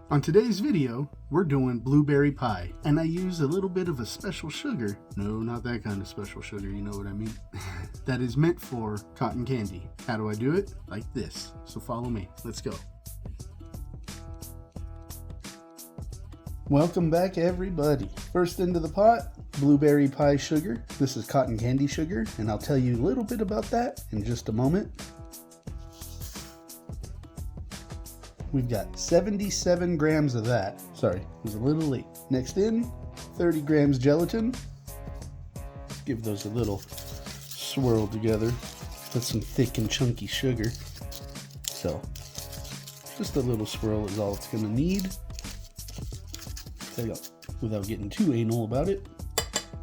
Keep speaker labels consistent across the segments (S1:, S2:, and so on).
S1: On today's video, we're doing blueberry pie, and I use a little bit of a special sugar. No, not that kind of special sugar, you know what I mean? That is meant for cotton candy. How do I do it? Like this. So follow me. Let's go. Welcome back, everybody. First into the pot, blueberry pie sugar. This is cotton candy sugar, and I'll tell you a little bit about that in just a moment. We've got 77 grams of that. Sorry, it was a little late. Next in, 30 grams gelatin. Let's give those a little swirl together. That's some thick and chunky sugar. So, just a little swirl is all it's gonna need. Without getting too anal about it.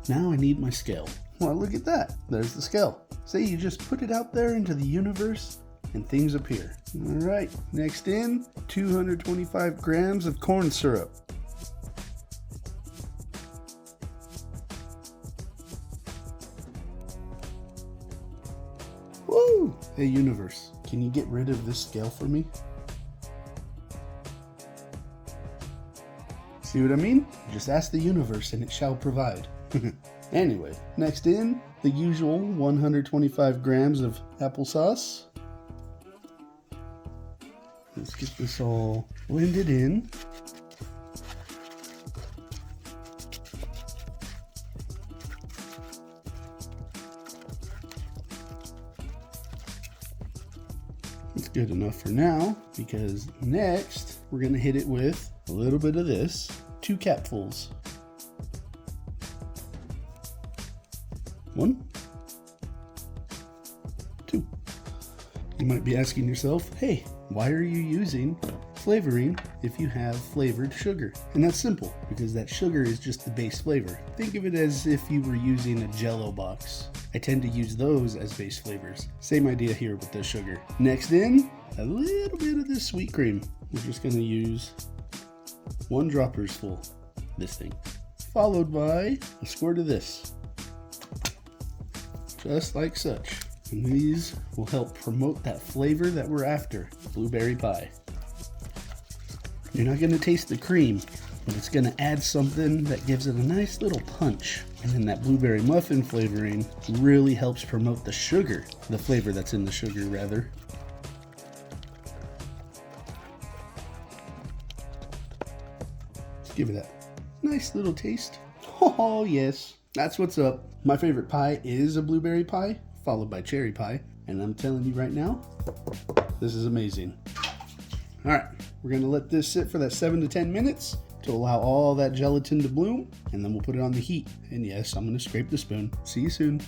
S1: Now I need my scale. Well, look at that. There's the scale. Say you just put it out there into the universe and things appear. All right, next in, 225 grams of corn syrup. Woo! Hey universe, can you get rid of this scale for me? See what I mean? Just ask the universe and it shall provide. Anyway, next in, the usual 125 grams of applesauce. Let's get this all blended in. It's good enough for now, because next we're going to hit it with a little bit of this, 2 capfuls. 1, 2. You might be asking yourself, hey, why are you using flavoring if you have flavored sugar? And that's simple, because that sugar is just the base flavor. Think of it as if you were using a Jell-O box. I tend to use those as base flavors. Same idea here with the sugar. Next in, a little bit of this sweet cream. We're just gonna use 1 dropper's full, this thing. Followed by a squirt of this. Just like such. And these will help promote that flavor that we're after, blueberry pie. You're not gonna taste the cream, but it's gonna add something that gives it a nice little punch. And then that blueberry muffin flavoring really helps promote the sugar, the flavor that's in the sugar rather. Let's give it that nice little taste. Oh yes, that's what's up. My favorite pie is a blueberry pie, followed by cherry pie. And I'm telling you right now, this is amazing. All right, we're gonna let this sit for that 7 to 10 minutes to allow all that gelatin to bloom, and then we'll put it on the heat. And yes, I'm gonna scrape the spoon. See you soon.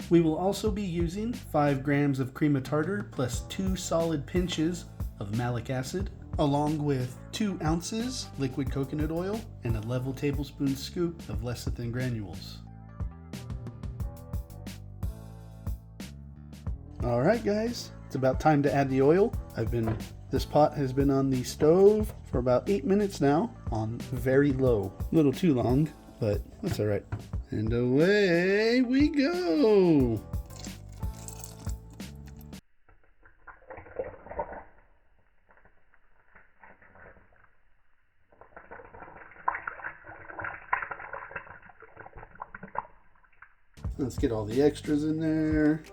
S1: We will also be using 5 grams of cream of tartar plus 2 solid pinches of malic acid, along with 2 ounces liquid coconut oil and a level tablespoon scoop of lecithin granules. All right, guys, it's about time to add the oil. This pot has been on the stove for about 8 minutes now on very low. A little too long, but that's all right. And away we go. Let's get all the extras in there.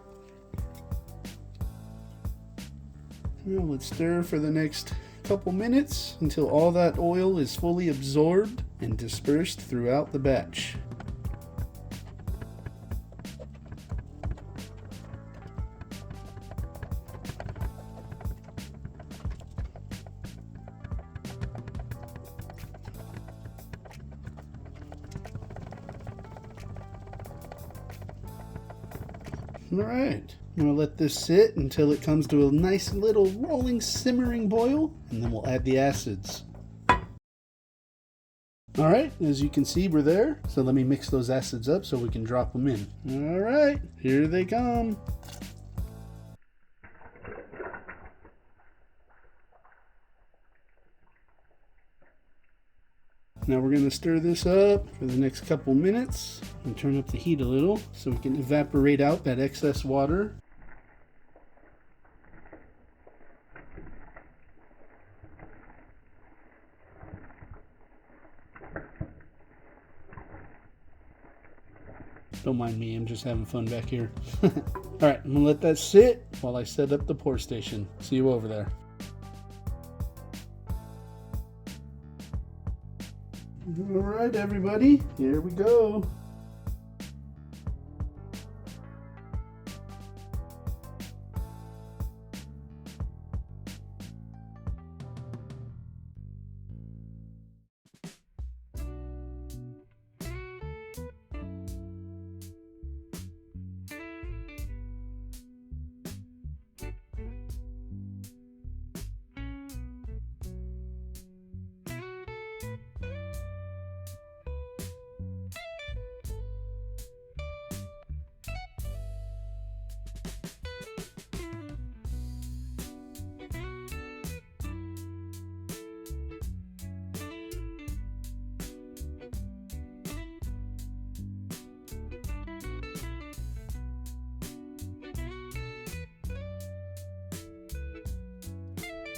S1: Now let's stir for the next couple minutes until all that oil is fully absorbed and dispersed throughout the batch. All right. I'm going to let this sit until it comes to a nice little rolling simmering boil, and then we'll add the acids. All right, as you can see, we're there. So let me mix those acids up so we can drop them in. All right, here they come. Now we're going to stir this up for the next couple minutes and turn up the heat a little so we can evaporate out that excess water. Don't mind me, I'm just having fun back here. Alright, I'm gonna let that sit while I set up the pour station. See you over there. Alright everybody, here we go.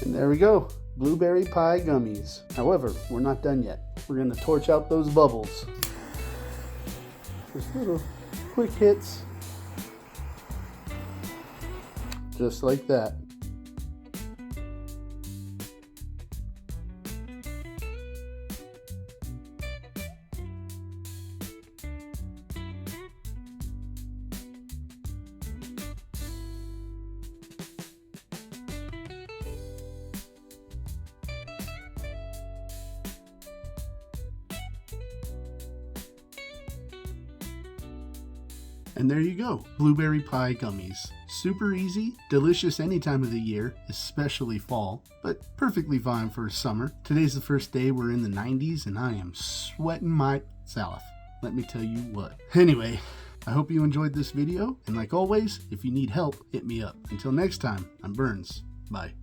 S1: And there we go, blueberry pie gummies. However, we're not done yet. We're gonna torch out those bubbles. Just little quick hits. Just like that. And there you go, blueberry pie gummies. Super easy, delicious any time of the year, especially fall, but perfectly fine for summer. Today's the first day we're in the 90s and I am sweating myself off. Let me tell you what. Anyway, I hope you enjoyed this video, and like always, if you need help, hit me up. Until next time, I'm Burns. Bye.